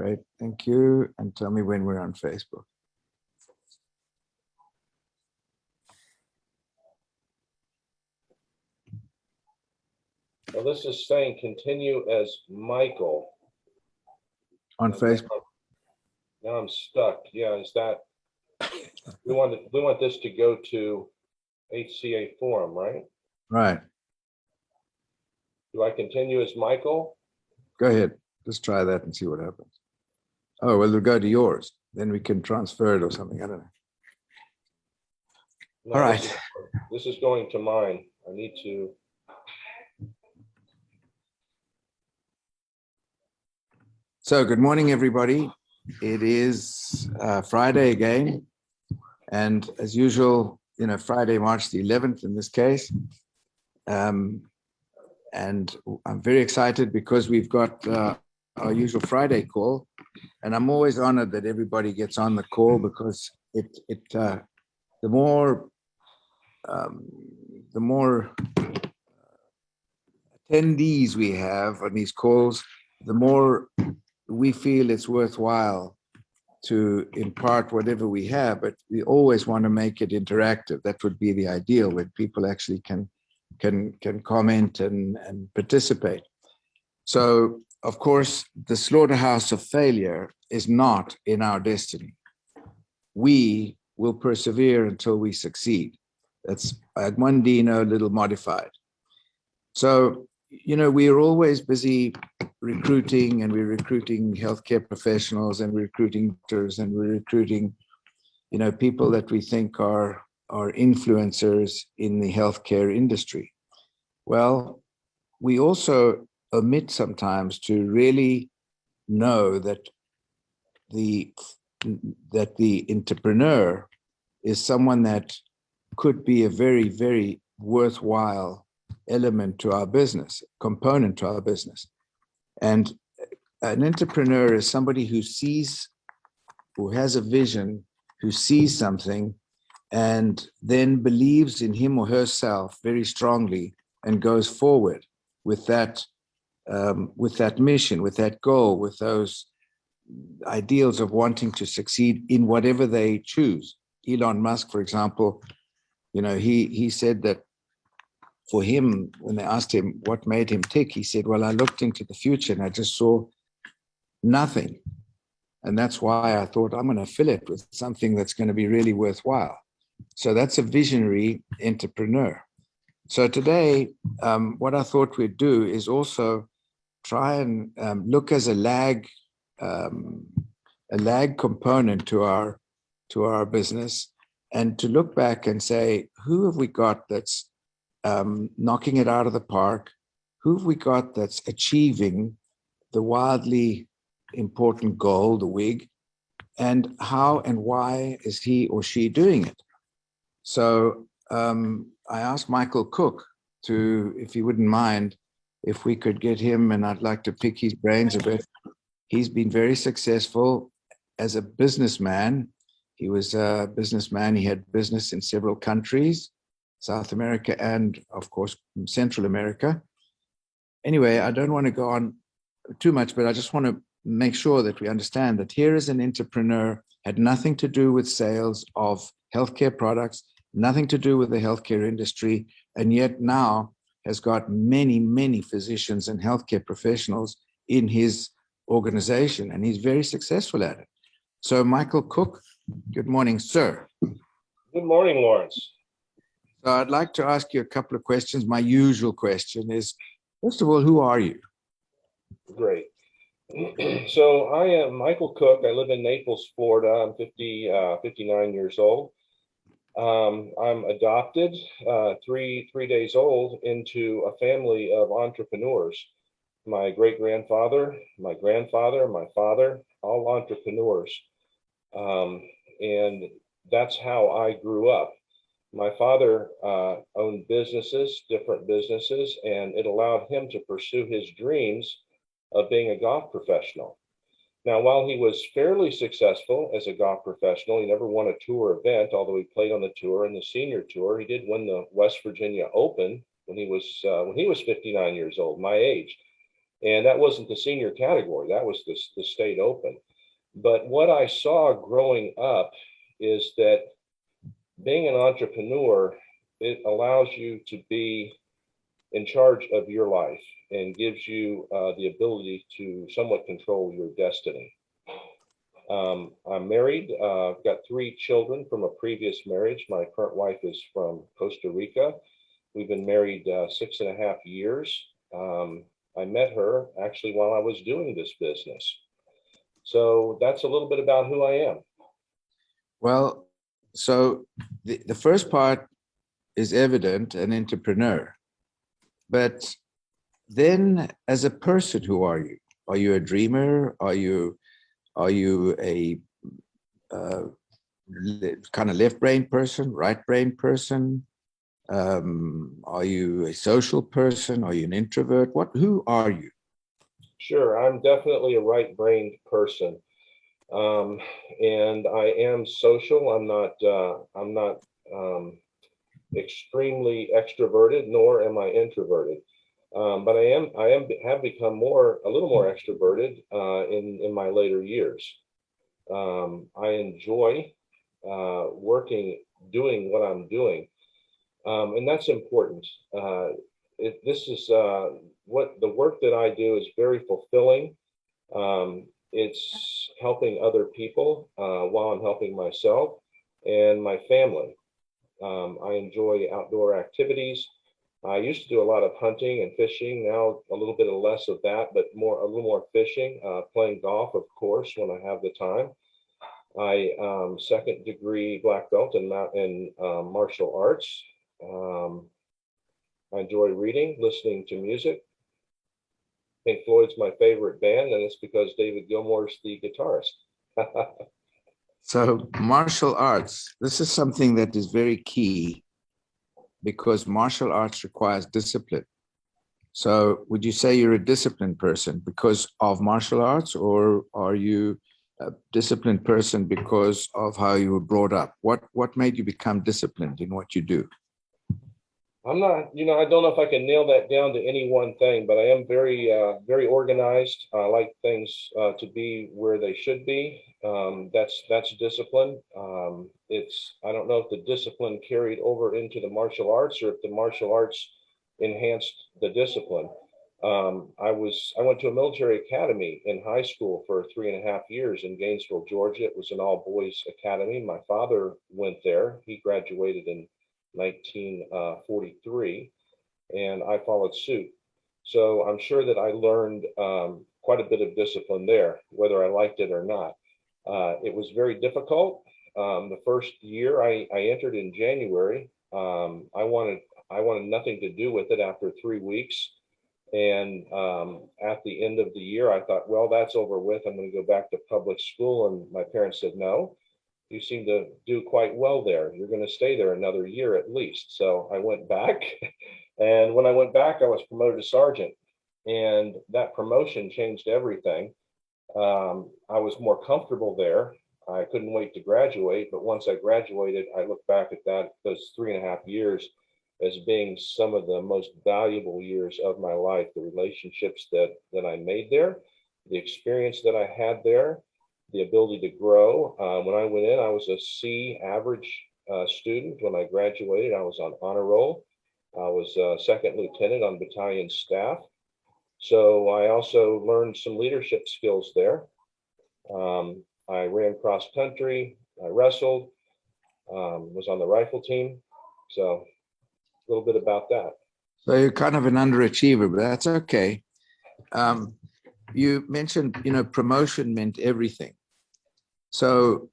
Great, thank you. And tell me when we're on Facebook. Well, this is saying continue as Michael. On Facebook. Now I'm stuck. Yeah, is that we want this to go to HCA Forum, right? Right. Do I continue as Michael? Go ahead. Let's try that and see what happens. Oh, well, we'll go to yours. Then we can transfer it or something. I don't know. No, All right. This is going to mine. I need to. So good morning, everybody. It is Friday again. And as usual, Friday, March the 11th in this case. And I'm very excited because we've got our usual Friday call. And I'm always honored that everybody gets on the call because the more attendees we have on these calls, the more we feel it's worthwhile to impart whatever we have, but we always want to make it interactive. That would be the ideal, when people actually can comment and participate. So, of course, the slaughterhouse of failure is not in our destiny. We will persevere until we succeed. That's Edmundino, a little modified. So, we are always busy recruiting, and we're recruiting healthcare professionals, and we're recruiting doctors, and we're recruiting, people that we think are influencers in the healthcare industry. Well, we also omit sometimes to really know that the entrepreneur is someone that could be a very, very worthwhile element to our business, component to our business. And an entrepreneur is somebody who has a vision, who sees something, and then believes in him or herself very strongly and goes forward with that mission, with that goal, with those ideals of wanting to succeed in whatever they choose. Elon Musk, for example, he said that for him, when they asked him what made him tick, he said, well, I looked into the future and I just saw nothing. And that's why I thought I'm going to fill it with something that's going to be really worthwhile. So that's a visionary entrepreneur. So today, what I thought we'd do is also try and look as a lag component to our business, and to look back and say, who have we got that's knocking it out of the park? Who have we got that's achieving the wildly important goal, the WIG, and how and why is he or she doing it? So I asked Michael Cook if he wouldn't mind, if we could get him, and I'd like to pick his brains a bit. He's been very successful as a businessman. He was a businessman. He had business in several countries, South America and, of course, Central America. Anyway, I don't want to go on too much, but I just want to make sure that we understand that here is an entrepreneur, had nothing to do with sales of healthcare products, nothing to do with the healthcare industry, and yet now has got many, many physicians and healthcare professionals in his organization, and he's very successful at it. So, Michael Cook, good morning, sir. Good morning, Lawrence. So I'd like to ask you a couple of questions. My usual question is, first of all, who are you? Great. So I am Michael Cook. I live in Naples, Florida. I'm 59 years old. I'm adopted, three days old, into a family of entrepreneurs. My great-grandfather, my grandfather, my father, all entrepreneurs. And that's how I grew up. My father owned different businesses, and it allowed him to pursue his dreams of being a golf professional. Now, while he was fairly successful as a golf professional, he never won a tour event, although he played on the tour and the senior tour. He did win the West Virginia Open when he was 59 years old, my age. And that wasn't the senior category, that was the state open. But what I saw growing up is that being an entrepreneur, it allows you to be in charge of your life and gives you the ability to somewhat control your destiny. I'm married. I've got 3 children from a previous marriage. My current wife is from Costa Rica. We've been married 6.5 years. I met her actually while I was doing this business. So that's a little bit about who I am. Well, so the first part is evident, an entrepreneur. But then as a person, who are you? Are you a dreamer? Are you a kind of left brain person, right brain person? Are you a social person? Are you an introvert? Who are you? Sure, I'm definitely a right-brained person. And I am social. I'm not extremely extroverted, nor am I introverted. But have become a little more extroverted in my later years. I enjoy doing what I'm doing, and that's important. This is what the work that I do is very fulfilling. It's helping other people while I'm helping myself and my family. I enjoy outdoor activities. I used to do a lot of hunting and fishing. Now a little bit of less of that, but a little more fishing. Playing golf, of course, when I have the time. I second degree black belt in martial arts. I enjoy reading, listening to music. Pink Floyd's my favorite band, and it's because David Gilmour's the guitarist. So martial arts, this is something that is very key because martial arts requires discipline. So would you say you're a disciplined person because of martial arts, or are you a disciplined person because of how you were brought up? What made you become disciplined in what you do? I'm not, I don't know if I can nail that down to any one thing, but I am very organized. I like things to be where they should be. That's discipline. I don't know if the discipline carried over into the martial arts or if the martial arts enhanced the discipline. I went to a military academy in high school for 3.5 years in Gainesville, Georgia. It was an all boys academy. My father went there. He graduated in 1943, and I followed suit. So I'm sure that I learned quite a bit of discipline there, whether I liked it or not. It was very difficult. The first year I entered in January. I wanted nothing to do with it after 3 weeks. And at the end of the year, I thought, well, that's over with. I'm going to go back to public school. And my parents said, no, you seem to do quite well there. You're going to stay there another year at least. So I went back. And when I went back, I was promoted to sergeant. And that promotion changed everything. I was more comfortable there. I couldn't wait to graduate. But once I graduated, I look back at those 3.5 years as being some of the most valuable years of my life. The relationships that I made there, the experience that I had there, the ability to grow. When I went in, I was a C average student. When I graduated, I was on honor roll. I was a second lieutenant on battalion staff. So I also learned some leadership skills there. I ran cross country. I wrestled. Was on the rifle team. So a little bit about that. So you're kind of an underachiever, but that's okay. You mentioned, promotion meant everything. So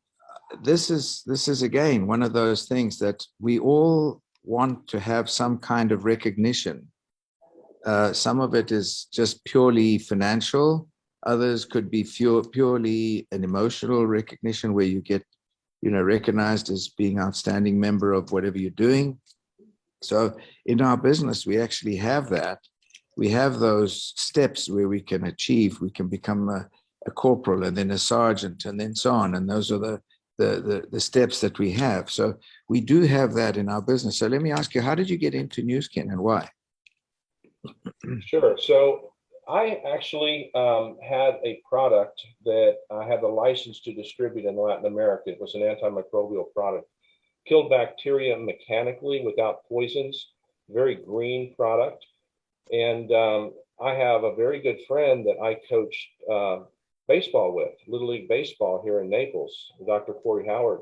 this is again one of those things that we all want to have some kind of recognition. Some of it is just purely financial. Others could be purely an emotional recognition where you get, recognized as being outstanding member of whatever you're doing. So in our business, we actually have that. We have those steps where we can achieve, we can become a corporal and then a sergeant and then so on. And those are the steps that we have. So we do have that in our business. So let me ask you, how did you get into Nu Skin and why? Sure. So I actually had a product that I had the license to distribute in Latin America. It was an antimicrobial product, killed bacteria mechanically without poisons, very green product. And I have a very good friend that I coached baseball with, Little League Baseball here in Naples, Dr. Corey Howard.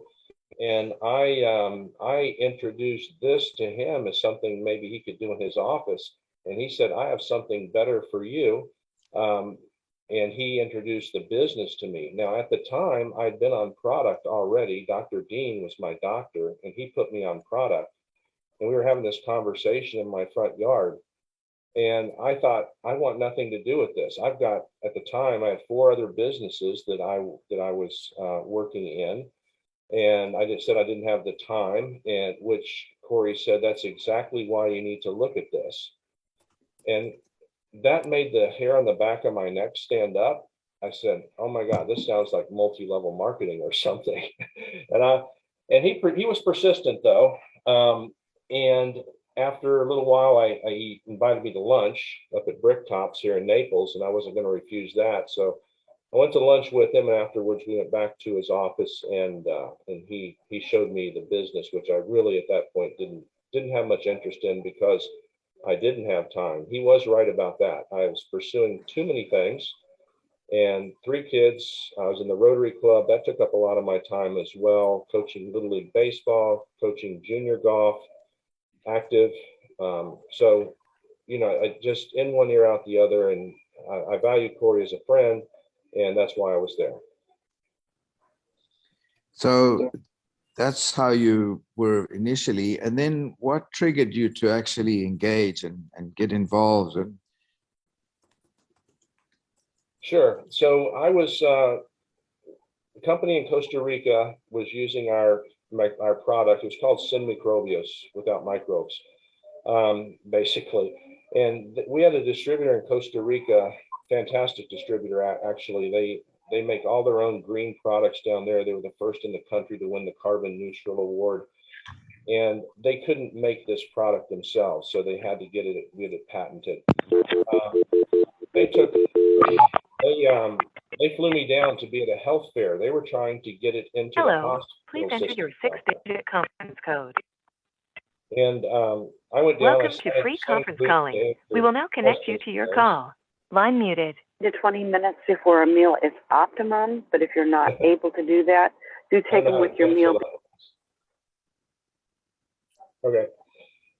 And I introduced this to him as something maybe he could do in his office. And he said, I have something better for you. And he introduced the business to me. Now, at the time, I'd been on product already. Dr. Dean was my doctor, and he put me on product. And we were having this conversation in my front yard. And I thought, I want nothing to do with this. I've got, at the time, I had 4 other businesses that I was working in. And I just said I didn't have the time, and which Corey said, that's exactly why you need to look at this. And that made the hair on the back of my neck stand up. I said, oh my God, this sounds like multi-level marketing or something. and he was persistent though. And after a little while, he invited me to lunch up at Bricktops here in Naples, and I wasn't going to refuse that. So I went to lunch with him, and afterwards we went back to his office, and he showed me the business, which I really at that point didn't have much interest in because I didn't have time. He was right about that. I was pursuing too many things, and 3 kids. I was in the Rotary Club. That took up a lot of my time as well, coaching Little League Baseball, coaching junior golf, active. So, I just in one ear out the other, and I value Corey as a friend, and that's why I was there. So that's how you were initially. And then what triggered you to actually engage and get involved? And Sure. So I was, the company in Costa Rica was using our product. It was called Synmicrobios, without microbes, basically. And we had a distributor in Costa Rica, fantastic distributor, actually. They make all their own green products down there. They were the first in the country to win the Carbon Neutral Award. And they couldn't make this product themselves, so they had to get it patented. They flew me down to be at a health fair. They were trying to get it into the hospital. Please enter your 6-digit conference code. And I went down. Welcome to free conference calling. We will now connect you to your call. Line muted. The 20 minutes before a meal is optimum, but if you're not able to do that, do take them with your meal. Okay.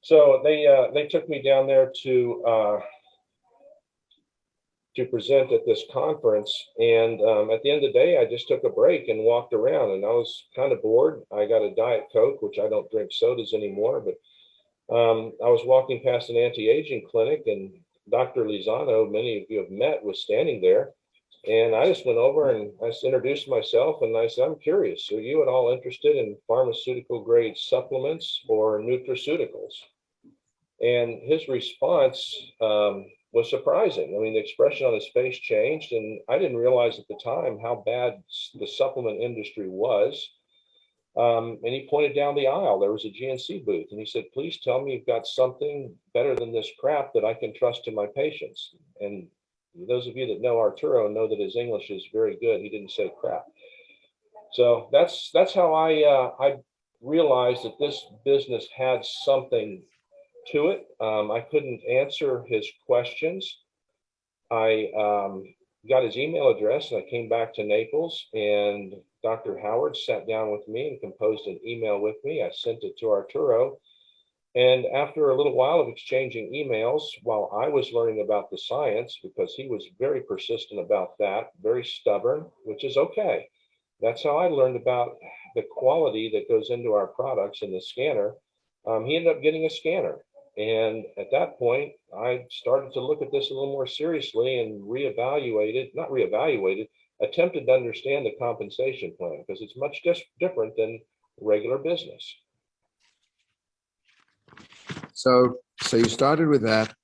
So they took me down there to present at this conference, and at the end of the day, I just took a break and walked around, and I was kind of bored. I got a Diet Coke, which I don't drink sodas anymore, but I was walking past an anti-aging clinic, and Dr. Lizano, many of you have met, was standing there. And I just went over and I just introduced myself, and I said, I'm curious, are you at all interested in pharmaceutical grade supplements or nutraceuticals? And his response was surprising. I mean, the expression on his face changed, and I didn't realize at the time how bad the supplement industry was. And he pointed down the aisle. There was a GNC booth, and he said, please tell me you've got something better than this crap that I can trust to my patients. And those of you that know Arturo know that his English is very good. He didn't say crap. So that's how I realized that this business had something to it. I couldn't answer his questions. I got his email address, and I came back to Naples, and Dr. Howard sat down with me and composed an email with me. I sent it to Arturo. And after a little while of exchanging emails, while I was learning about the science, because he was very persistent about that, very stubborn, which is okay. That's how I learned about the quality that goes into our products in the scanner. He ended up getting a scanner. And at that point, I started to look at this a little more seriously and attempted to understand the compensation plan, because it's much different than regular business. so you started with that,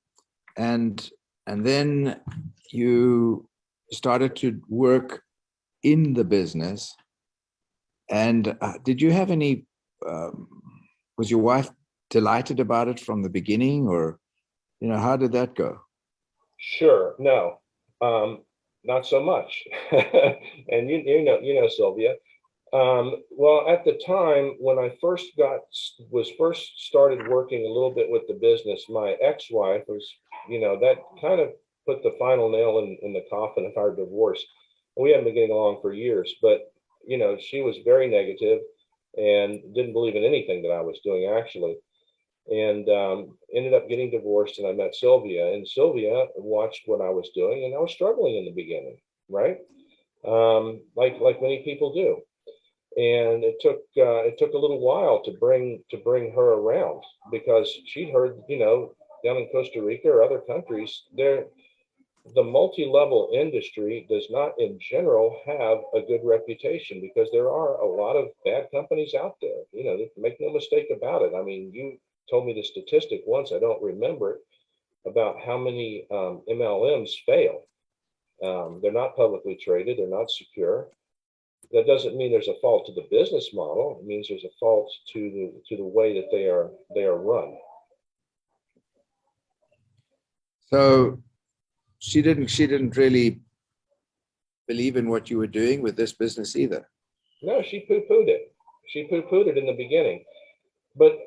and then you started to work in the business. And did you have any, was your wife delighted about it from the beginning, or how did that go? Sure. No, not so much. And you know, Sylvia. Well, at the time when I was first started working a little bit with the business, my ex-wife was, you know, that kind of put the final nail in the coffin of our divorce. We haven't been getting along for years, but you know, she was very negative and didn't believe in anything that I was doing actually. And ended up getting divorced, and I met Sylvia, and Sylvia watched what I was doing, and I was struggling in the beginning, right? Like many people do. And it took a little while to bring her around, because she'd heard, you know, down in Costa Rica or other countries, the multi-level industry does not in general have a good reputation, because there are a lot of bad companies out there. You know, make no mistake about it. I mean, you told me the statistic once, I don't remember it, about how many MLMs fail. They're not publicly traded, they're not secure. That doesn't mean there's a fault to the business model. It means there's a fault to the way that they are run. So she didn't really believe in what you were doing with this business either. No, she poo-pooed it. She poo-pooed it in the beginning. But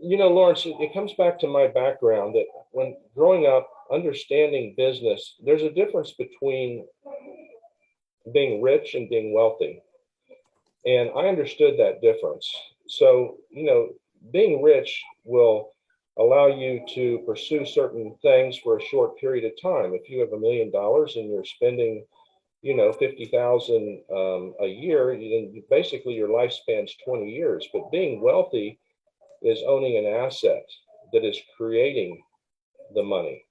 you know, Lawrence, it comes back to my background that when growing up, understanding business, there's a difference between being rich and being wealthy. And I understood that difference. So, you know, being rich will allow you to pursue certain things for a short period of time. If you have $1 million and you're spending, you know, 50,000 a year, then basically your lifespan's 20 years. But being wealthy is owning an asset that is creating the money.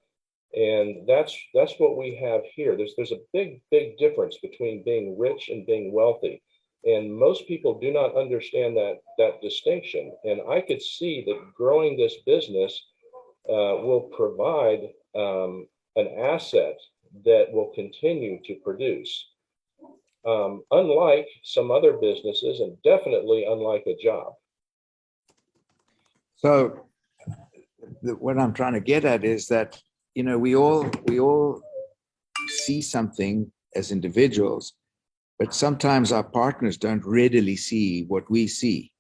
And that's what we have here. There's a big difference between being rich and being wealthy. And most people do not understand that distinction. And I could see that growing this business will provide an asset that will continue to produce. Unlike some other businesses, and definitely unlike a job. So what I'm trying to get at is that, you know, we all see something as individuals, but sometimes our partners don't readily see what we see.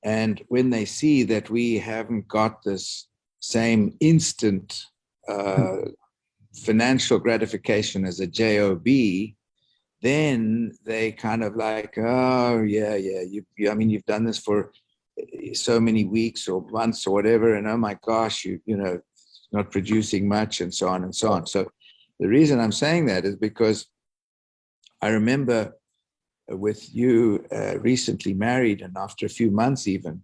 And when they see that we haven't got this same instant financial gratification as a job, then they kind of like, oh yeah, I mean, you've done this for so many weeks or months or whatever, and oh my gosh, you know, not producing much, and so on and so on. So the reason I'm saying that is because I remember with you recently married, and after a few months even,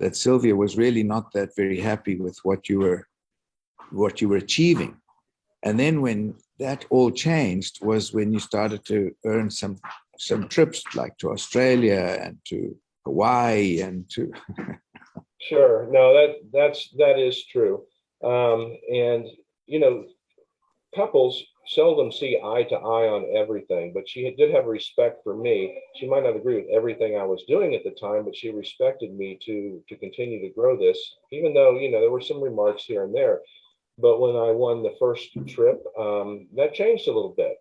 that Sylvia was really not that very happy with what you were achieving. And then when that all changed was when you started to earn some trips, like to Australia and to Hawaii and to Sure. No, that is true. And you know, couples seldom see eye to eye on everything, but she did have respect for me. She might not agree with everything I was doing at the time, but she respected me to continue to grow this, even though, you know, there were some remarks here and there. But when I won the first trip, that changed a little bit.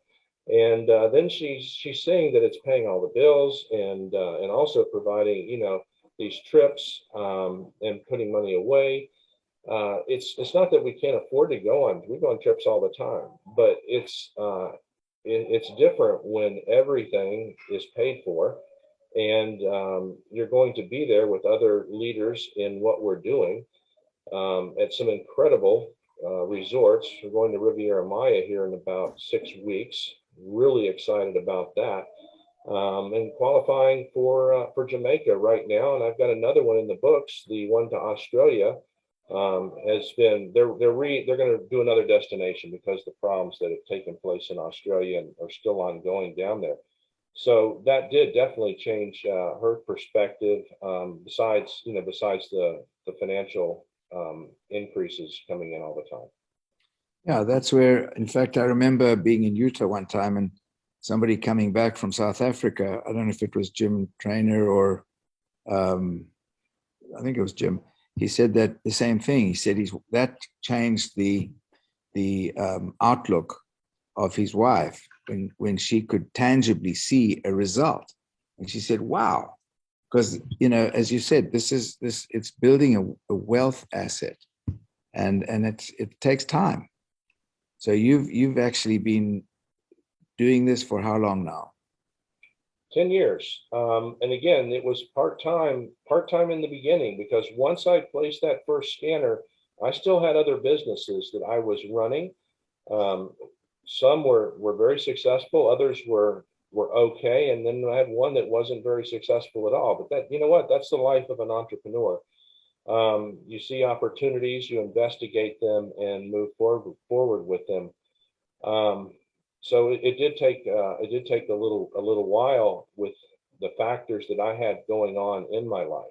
And then she's saying that it's paying all the bills, and also providing, you know, these trips, and putting money away. It's not that we can't afford to go on. We go on trips all the time, but it's different when everything is paid for, and you're going to be there with other leaders in what we're doing, at some incredible resorts. We're going to Riviera Maya here in about 6 weeks. Really excited about that. And qualifying for Jamaica right now, and I've got another one in the books. The one to Australia has been they're going to do another destination because the problems that have taken place in Australia and are still ongoing down there. So that did definitely change her perspective. Besides the financial increases coming in all the time. Yeah, that's where, in fact, I remember being in Utah one time and somebody coming back from South Africa. I don't know if it was Jim Trainer or I think it was Jim. He said that the same thing. He said that changed the outlook of his wife when she could tangibly see a result. And she said, wow, because, you know, as you said, it's building a wealth asset, and it takes time. So you've actually been doing this for how long now? 10 years. And again, it was part-time in the beginning, because once I placed that first scanner, I still had other businesses that I was running. Some were very successful, others were okay, and then I had one that wasn't very successful at all. But that, you know what, that's the life of an entrepreneur. You see opportunities, you investigate them, and move forward with them. So it did take a little while with the factors that I had going on in my life.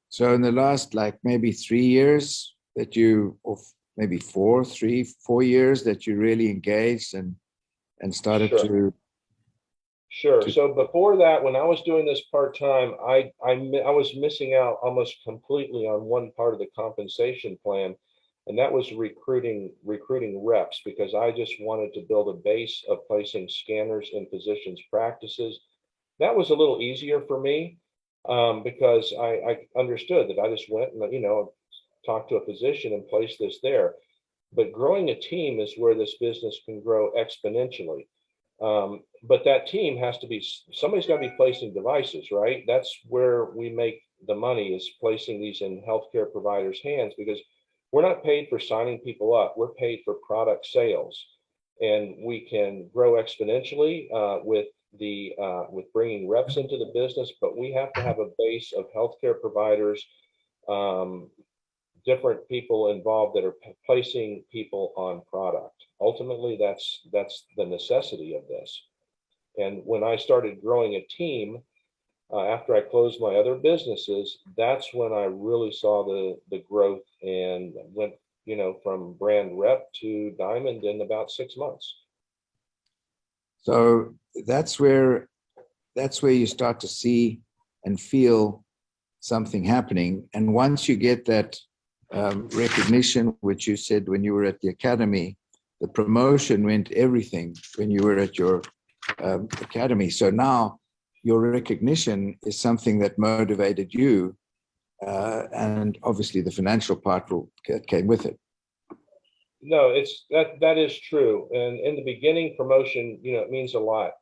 So in the last, like, maybe 3 years that you, or maybe 4 years that you really engaged and started Sure. Sure. So before that, when I was doing this part-time, I was missing out almost completely on one part of the compensation plan, and that was recruiting reps, because I just wanted to build a base of placing scanners in physicians' practices. That was a little easier for me, because I understood that I just went and, you know, talked to a physician and placed this there. But growing a team is where this business can grow exponentially. But that team has to be, somebody's got to be placing devices, right? That's where we make the money, is placing these in healthcare providers' hands, because we're not paid for signing people up. We're paid for product sales, and we can grow exponentially with bringing reps into the business. But we have to have a base of healthcare providers, different people involved that are placing people on product. Ultimately, that's the necessity of this. And when I started growing a team, after I closed my other businesses, that's when I really saw the growth, and went, you know, from brand rep to diamond in about 6 months. So that's where you start to see and feel something happening. And once you get that recognition, which you said when you were at the academy, the promotion meant everything when you were at your academy. So now your recognition is something that motivated you, and obviously the financial part came with it. No, that is true. And in the beginning, promotion, you know, it means a lot.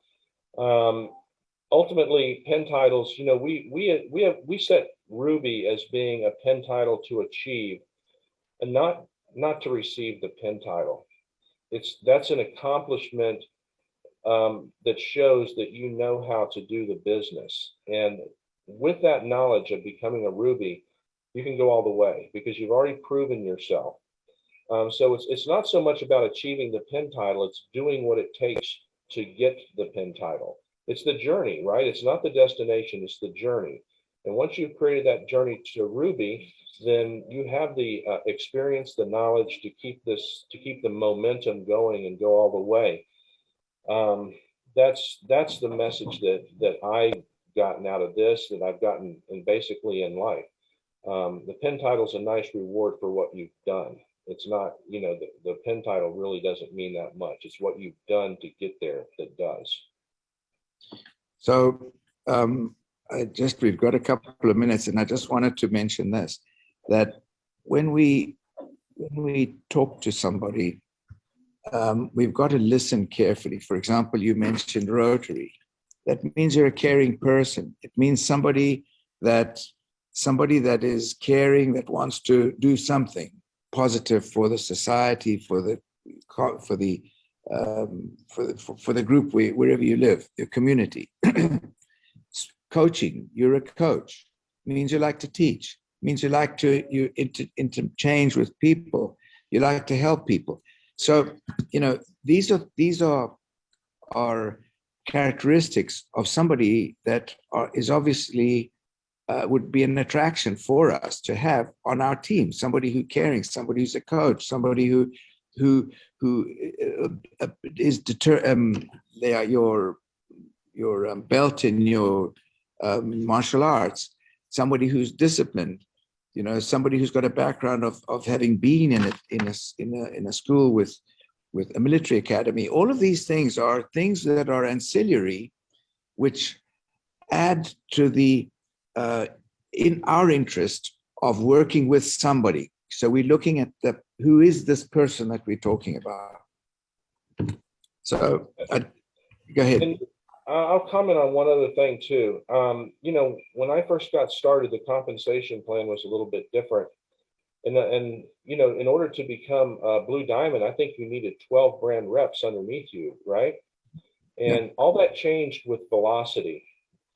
Ultimately, pen titles, you know, we set Ruby as being a pen title to achieve, and not to receive the pen title. That's an accomplishment that shows that you know how to do the business. And with that knowledge of becoming a Ruby, you can go all the way, because you've already proven yourself. So it's not so much about achieving the pen title, it's doing what it takes to get the pen title. It's the journey, right? It's not the destination, it's the journey. And once you've created that journey to Ruby, then you have the experience, the knowledge to keep the momentum going and go all the way. That's the message that I've gotten out of this, that I've gotten basically in life. The pen title is a nice reward for what you've done. It's not, you know, the pen title really doesn't mean that much. It's what you've done to get there that does. So we've got a couple of minutes, and I just wanted to mention this, that when we talk to somebody, we've got to listen carefully. For example, you mentioned Rotary. That means you're a caring person. It means somebody that is caring, that wants to do something positive for the society, for the group wherever you live, your community. Coaching, you're a coach. It means you like to teach. It means you like to interchange with people. You like to help people. So, you know, these are characteristics of somebody that is obviously would be an attraction for us to have on our team. Somebody who's caring, somebody who's a coach, somebody who is they are your belt in your martial arts, somebody who's disciplined, somebody who's got a background of having been in a school with a military academy. All of these things are things that are ancillary, which add to the in our interest of working with somebody. So we're looking at who is this person that we're talking about. So go ahead. And I'll comment on one other thing too. When I first got started, the compensation plan was a little bit different. And in order to become a Blue Diamond, I think you needed 12 brand reps underneath you, right? And all that changed with Velocity.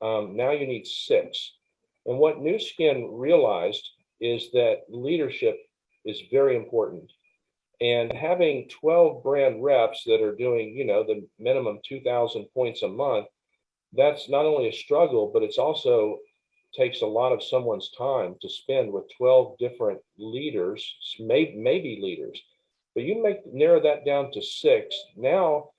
Now you need 6. And what Nu Skin realized is that leadership is very important. And having 12 brand reps that are doing, the minimum 2,000 points a month, that's not only a struggle, but it's also takes a lot of someone's time to spend with 12 different leaders, maybe leaders. But you narrow that down to 6. Now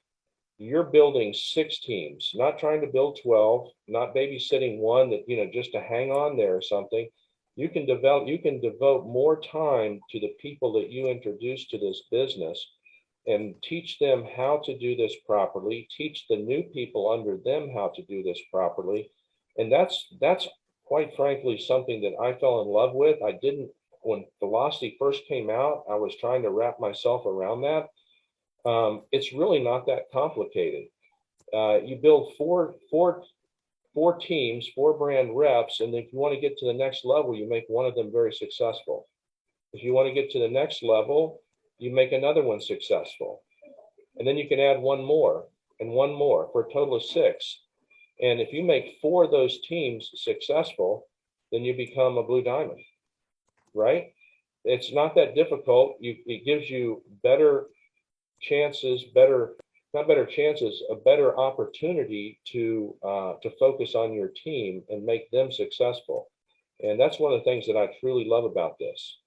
you're building 6 teams, not trying to build 12, not babysitting one that, just to hang on there or something. You can devote more time to the people that you introduce to this business and teach them how to do this properly, teach the new people under them how to do this properly. And that's quite frankly something that I fell in love with. When Velocity first came out, I was trying to wrap myself around that. It's really not that complicated. You build four teams, 4 brand reps, and if you want to get to the next level, you make one of them very successful. If you want to get to the next level, you make another one successful. And then you can add one more and one more for a total of 6. And if you make 4 of those teams successful, then you become a Blue Diamond, right? It's not that difficult. It gives you better chances, a better opportunity to focus on your team and make them successful. And that's one of the things that I truly love about this.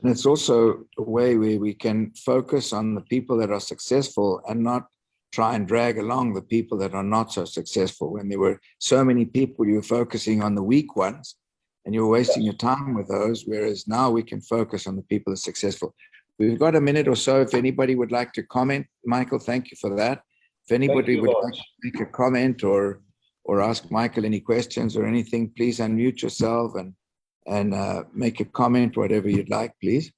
And it's also a way where we can focus on the people that are successful and not try and drag along the people that are not so successful. When there were so many people, you were focusing on the weak ones and you were wasting your time with those, whereas now we can focus on the people that are successful. We've got a minute or so if anybody would like to comment. Michael, thank you for that. If anybody would like to make a comment or ask Michael any questions or anything, please unmute yourself and make a comment, whatever you'd like, please.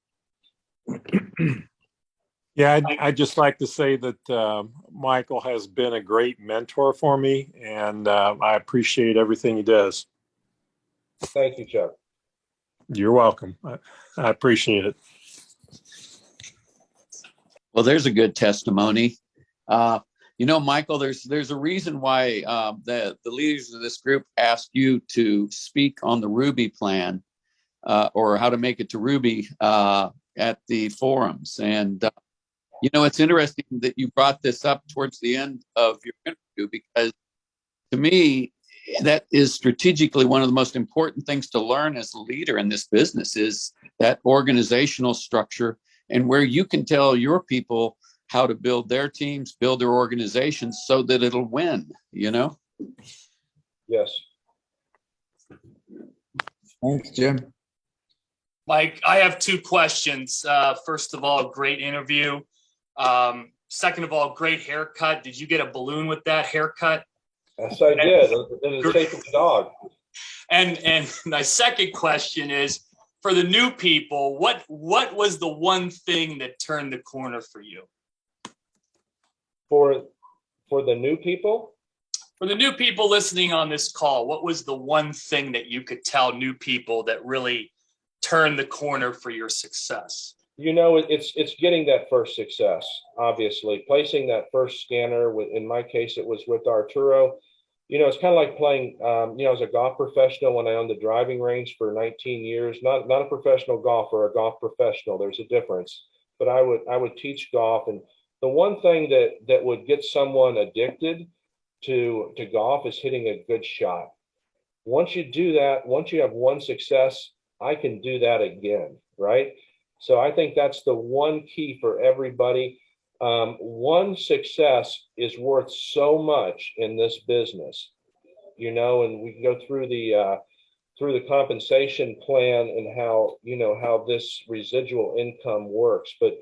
Yeah, I'd just like to say that Michael has been a great mentor for me, and I appreciate everything he does. Thank you, Chuck. You're welcome. I appreciate it. Well, there's a good testimony. Michael, there's a reason why the leaders of this group asked you to speak on the Ruby plan or how to make it to Ruby at the forums. And, it's interesting that you brought this up towards the end of your interview, because to me, that is strategically one of the most important things to learn as a leader in this business, is that organizational structure and where you can tell your people how to build their teams, build their organizations so that it'll win, Yes. Thanks, Jim. Mike, I have 2 questions. First of all, great interview. Second of all, great haircut. Did you get a balloon with that haircut? Yes, I did. In the shape of a dog. And my second question is, for the new people, what was the one thing that turned the corner for you? For the new people? For the new people listening on this call, what was the one thing that you could tell new people that really turned the corner for your success? It's getting that first success, obviously. Placing that first scanner, in my case, it was with Arturo. It's kind of like playing, as a golf professional when I owned the driving range for 19 years, not a professional golfer, a golf professional. There's a difference. But I would teach golf. And the one thing that would get someone addicted to golf is hitting a good shot. Once you do that, once you have one success, I can do that again, right? So I think that's the one key for everybody. One success is worth so much in this business, and we can go through through the compensation plan and how, how this residual income works. But,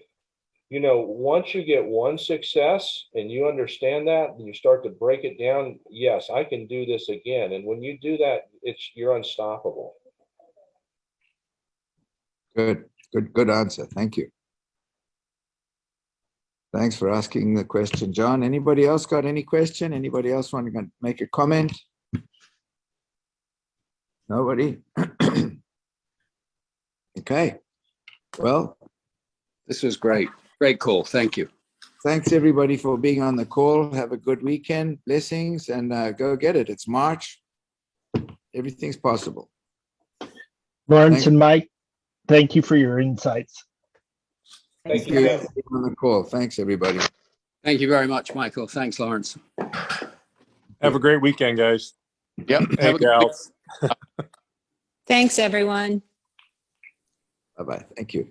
once you get one success and you understand that and you start to break it down, yes, I can do this again. And when you do that, you're unstoppable. Good answer. Thank you. Thanks for asking the question, John. Anybody else got any question? Anybody else want to make a comment? Nobody? Okay. Well, This was great. Great call. Thank you. thanks everybody for being on the call. Have a good weekend. Blessings and go get it. It's March. Everything's possible. Lawrence Thank- and Mike, thank you for your insights. Thank you, Thank Jeff. for being on the call. Thanks, everybody. Thank you very much, Michael. Thanks, Lawrence. Have a great weekend, guys. Yep. Have a Hey, good gals. Thanks, everyone. Bye-bye. Thank you.